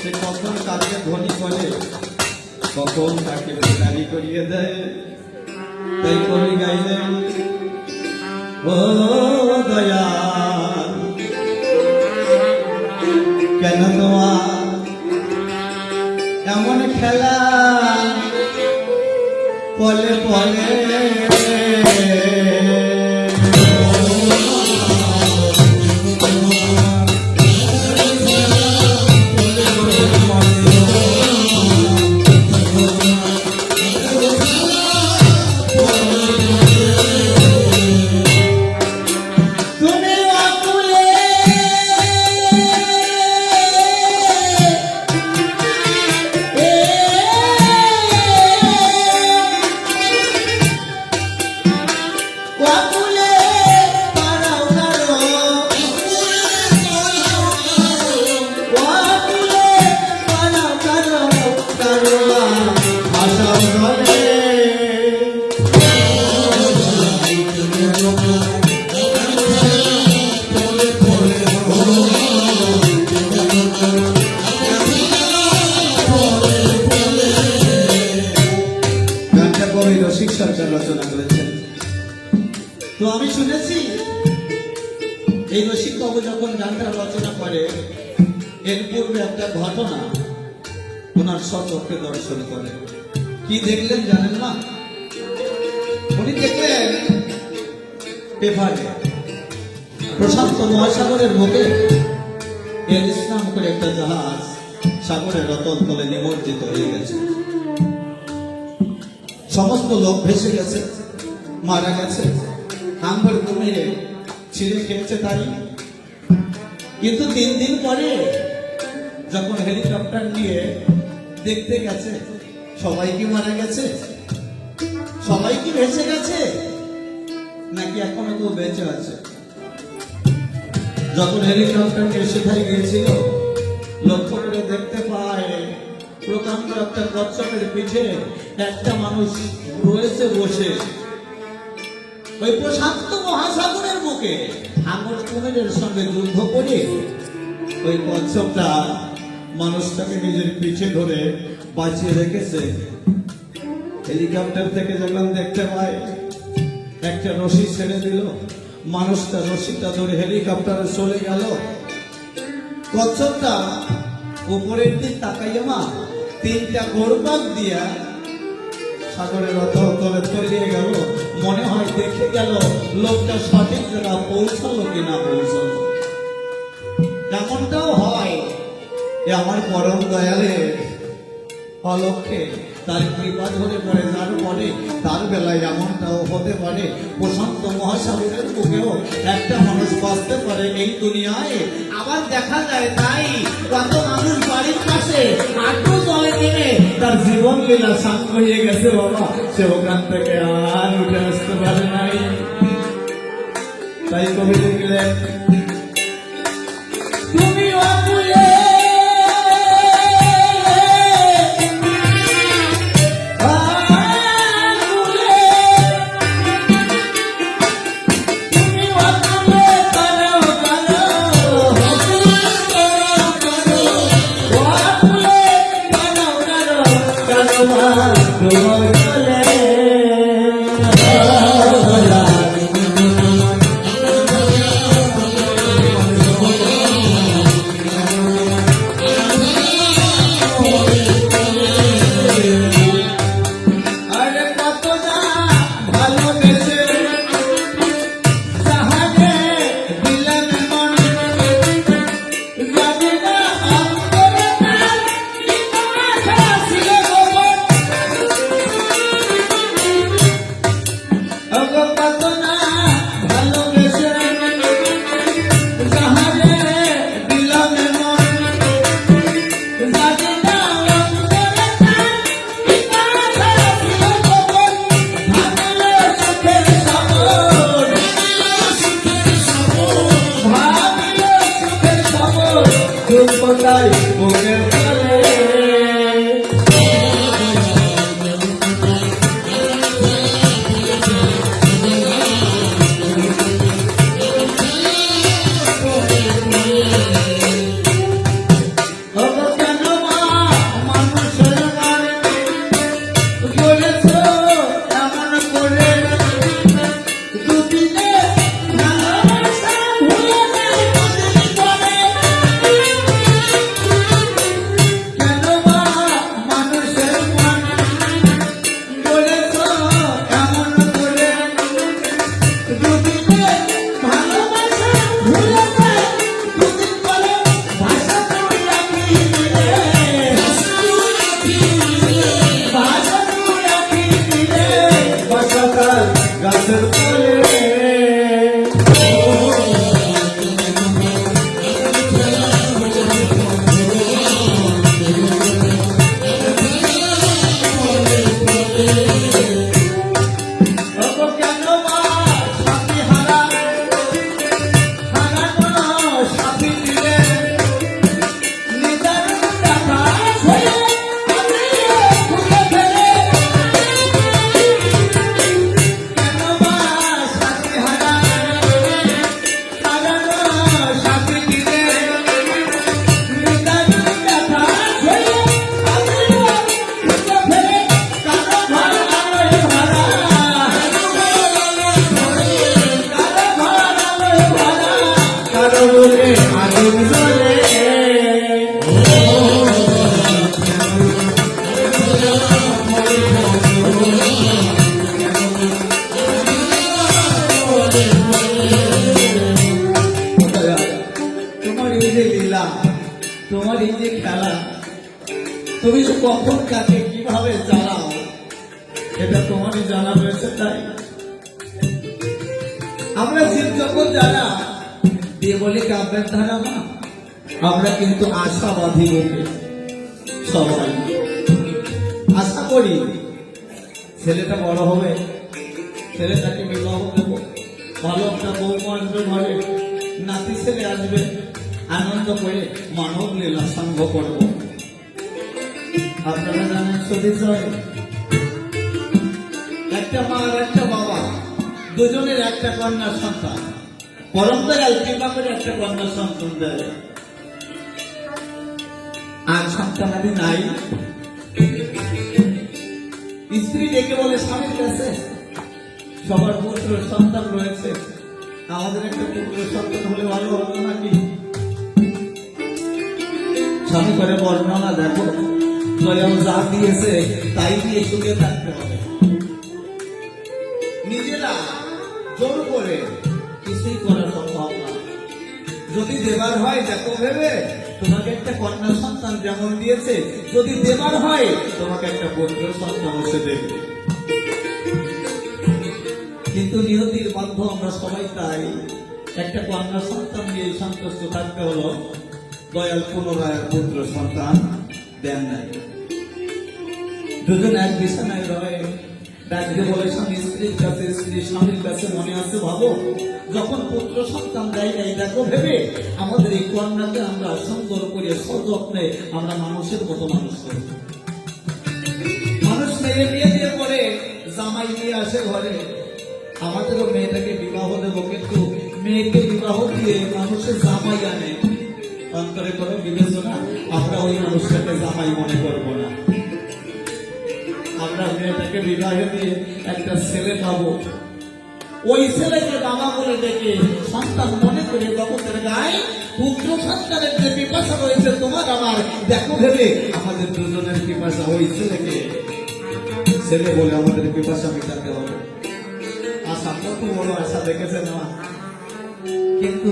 সে কখন কাকে ধনী করে, কখন তাকে ভিখারি করিয়ে দেয়। তাই কবি গাইলেন, ও দয়াল কেন তোমার এমন খেলা পলে পলে। রচনা করেছেন। তো আমি শুনেছি এই রসিক বাবু যখন গানটা রচনা করে এর পূর্বে একটা ঘটনা ওনার স্বচক্ষে দর্শন করে। কি দেখলেন জানেন না? উনি দেখলেন পেপারে প্রশান্ত মহাসাগরের বুকে এলিস নাম করে একটা জাহাজ সাগরের রতন তলে নিমজ্জিত হয়ে গেছে। সমস্ত লোক ভেসে গেছে, মারা গেছে, হাঙ্গর কুমিরে ছিঁড়ে খেয়েছে তাই। কিন্তু 3 দিন পরে যখন হেলিকপ্টার নিয়ে দেখতে গেছে, সবাই কি মারা গেছে? সবাই কি ভেসে গেছে নাকি এখনো কেউ বেঁচে আছে? যখন হেলিকপ্টার নিয়ে সেখানে গিয়েছিল, লক্ষ্য করে দেখতে পায় প্রকাণ্ড একটা কচ্ছপের পিঠে একটা মানুষ রয়েছে বসে। ওই প্রশান্ত মহাসাগরের বুকে হাঙ্গর কুমিরের সঙ্গে যুদ্ধ করে ওই কচ্ছপটা মানুষটাকে নিজের পিঠে ধরে বাঁচিয়ে রেখেছে। হেলিকপ্টার থেকে যখন দেখতে পায়, একটা রশি ছেড়ে দিল, মানুষটা রশিটা ধরে হেলিকপ্টারে চলে গেল। কচ্ছপটা উপরের দিক তাকাইয়া মা 3টা গোড়পাক দিয়া সাগরের তলে তলিয়ে গেল। মনে হয় দেখে গেল লোকটা সঠিক জায়গা পৌঁছালো কিনা পৌঁছালো। এমনটাও হয় আমার পরম দয়ালের অলক্ষে তার কৃপা ধরে পড়ে যার পরে তার বেলায় এমনটাও হতে পারে। প্রশান্ত মহাসাগরের বুকেও একটা মানুষ বাঁচতে পারে এই দুনিয়ায়। আবার দেখা যায় তাই কত মানুষ বাড়ির পাশে আটু জলে নেমে তার জীবন লীলা শান্ত হয়ে গেছে বাবা, সে ওখান থেকে আর উঠে আসতে পারে নাই। তাই কবি লিখলেন, তুমি অকুলে লীলা, তোমার এই যে খেলা, তুমি যে কখন কাকে কিভাবে চালাও, এটা তোমারই জানা রয়েছে। তাই আমরা জীব জগৎ যারা দিয়ে বলি কাব্যের ধারা মা, আমরা কিন্তু আশাবাদী লোকে সবাই আশা করি ছেলেটা বড় হবে, ছেলেটাকে বিবাহ দেব, ভালো একটা বৌমা আসবে ঘরে, নাতি ছেলে আসবে, আনন্দ করে মানব লীলা সঙ্গ করব। আপনারা জানেন সতীশয় একটা মা আর একটা বাবা দুজনের একটা কন্যা সন্তান, পরম্পরায় কৃপা করে একটা কন্যা সন্তান দেয়। আর সন্তানাদি নাই, স্ত্রী ডেকে বলে স্বামীর কাছে সবার পুত্র সন্তান রয়েছে, আমাদের একটা পুত্র সন্তান হলে ভালো হতো নাকি। স্বামী করে বর্ণনা দেখো, স্বয়ং যা দিয়েছে তাই দিয়ে সুখে থাকতে হবে, নিজেরা জোর করে কিছুই করা সম্ভব না। যদি দেবার হয় দেখো ভেবে তোমাকে একটা কন্যা সন্তান যেমন দিয়েছে, যদি দেবার হয় তোমাকে একটা পুত্র সন্তান এসে দেবে। কিন্তু নিয়তির বাধ্য আমরা সবাই তাই একটা কন্যা সন্তান দিয়ে সন্তুষ্ট থাকতে হলো। দয়াল পুনরায় পুত্র সন্তান দেন নাই। দুজন এক বিছানায় রয়ে ডাকতে বলে স্বামী স্ত্রীর কাছে, স্ত্রী স্বামীর কাছে, মনে আছে ভাবো যখন পুত্র সন্তান দেয় নাই দেখো ভেবে আমাদের এই কন্যাকে আমরা সুন্দর করে সযত্নে আমরা মানুষের মতো মানুষ করি। মানুষ মেয়ে বিয়ে দিয়ে পরে জামাই নিয়ে আসে ঘরে, আমাদেরও মেয়েটাকে বিবাহ দেবো, কিন্তু মেয়েকে বিবাহ দিয়ে মানুষের জামাই আনে, অন্তরে করে বিবেচনা আমরা ওই মানুষটাকে জামাই মনে করবো না। আমরা মেয়েটাকে বিবাহে দিয়ে একটা ছেলে পাবো, ওই ছেলেকে বাবা বলে ডেকে সন্তান মনে করে জগতের গায়ে পুত্র সন্তানের যে পিপাসা রয়েছে তোমার আমার দেখো ভেবে আমাদের দুজনের পিপাসা ওই ছেলেকে ছেলে বলে আমাদের পিপাসা মেটাতে হবে। আশা কত বড় আশা দেখেছে না, কিন্তু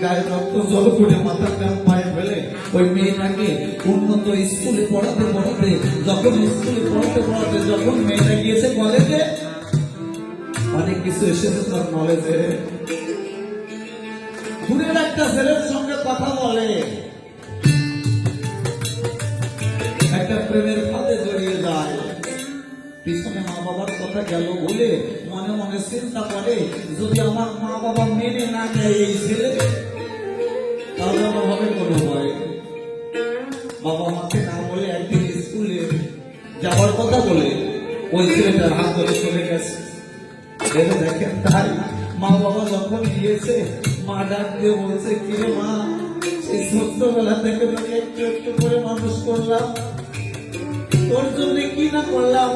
গায়ে রক্ত জল করে মাথার কান পায়ে ফেলে ওই মেয়েটাকে উন্নত স্কুলে পড়াতে পড়াতে যখন স্কুলে পড়াতে পড়াতে যখন মেয়েটা গিয়েছে কলেজে, অনেক কিছু এসেছে তার নলেজে। দূরের একটা ছেলের সঙ্গে কথা বলে, একটা প্রেমের ফাঁদে জড়িয়ে যায়, পিছনে মা বাবার কথা গেল বলে মনে মনে চিন্তা করে যদি আমার মা বাবা মেনে না নেয় এই ছেলে তাহলে আমার হবে কোনো ভয়। বাবা মাকে না বলে একদিন স্কুলে যাওয়ার কথা বলে ওই ছেলেটার হাত ধরে চলে গেছে। দেখেন তাই মা বাবা যখন গিয়েছে, মা ডাক দিয়ে বলছে কিরে মা, সেই ছোট্টবেলা থেকে তোকে একটু একটু করে মানুষ করলাম, তোর জন্য কি না করলাম,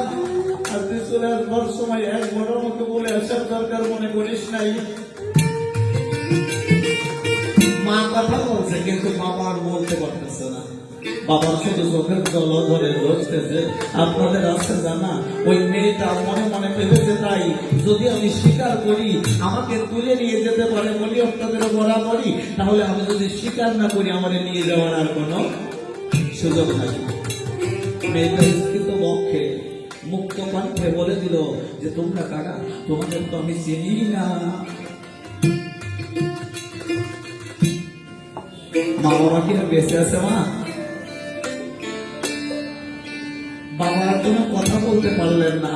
আর তুই চলে আসবার সময় এক বড় মতো বলে আসার দরকার মনে করিস নাই। মা কথা বলছে কিন্তু বাবা আর বলতে পারতেছে না, বাবার শুধু চোখের জল ধরে রয়েছে। আপনাদের আছে জানা, ওই মেয়েটা মনে মনে ভেবেছে তাই যদি আমি স্বীকার করি আমাকে তুলে নিয়ে যেতে পারে বলি আপনাদের বরাবরই, তাহলে আমি যদি স্বীকার না করি আমাদের নিয়ে যাওয়ার আর কোনো সুযোগ নাই। মেয়েটা স্ফীত বক্ষে মুক্ত কণ্ঠে বলে দিল যে তোমরা কারা, তোমাদের তো আমি চিনি না। মা বাবা কিনা বেঁচে আছে মা? বাবা কোনো কথা বলতে পারলেন না,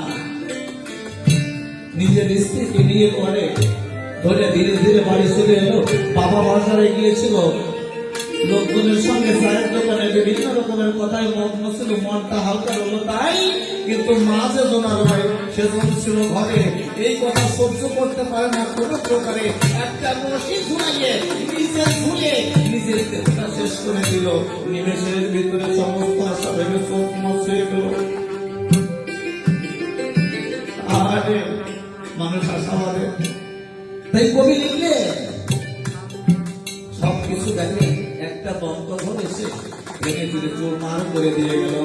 নিজের স্ত্রীকে নিয়ে করে ধরে ধীরে ধীরে বাড়ি চলে এলো। বাবা বাজারে গিয়েছিল, লোকজনের সঙ্গে চায়ের দোকানে বিভিন্ন রকমের কথায় মগ্ন ছিল, মনটা হালকা হলো তাই, কিন্তু মা যে জোনার হয় সেজন ছিল ঘরে, এই কথা সহ্য করতে পারে না কোনো প্রকারে, একটা রশি ঝুলাইয়ে নিজে ঝুলে নিজের চেষ্টা শেষ করে দিল। নিমেষের ভিতরে সমস্ত আশা ভেবে চোখ মশে গেল। আরে মানুষ আশাবাদে, তাই কবি লিখলে সবকিছু দেখে একটা দ্বন্দ্ব ধরেছে ভেঙে চুরে চোর মার করে দিয়ে গেল।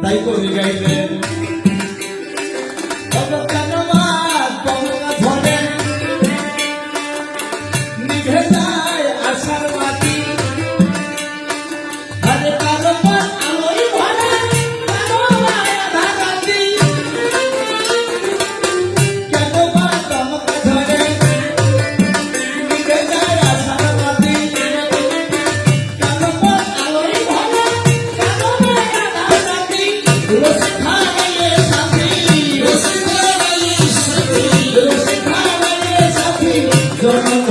তাই কবি গাইলেন নিভে যায় আশার যখন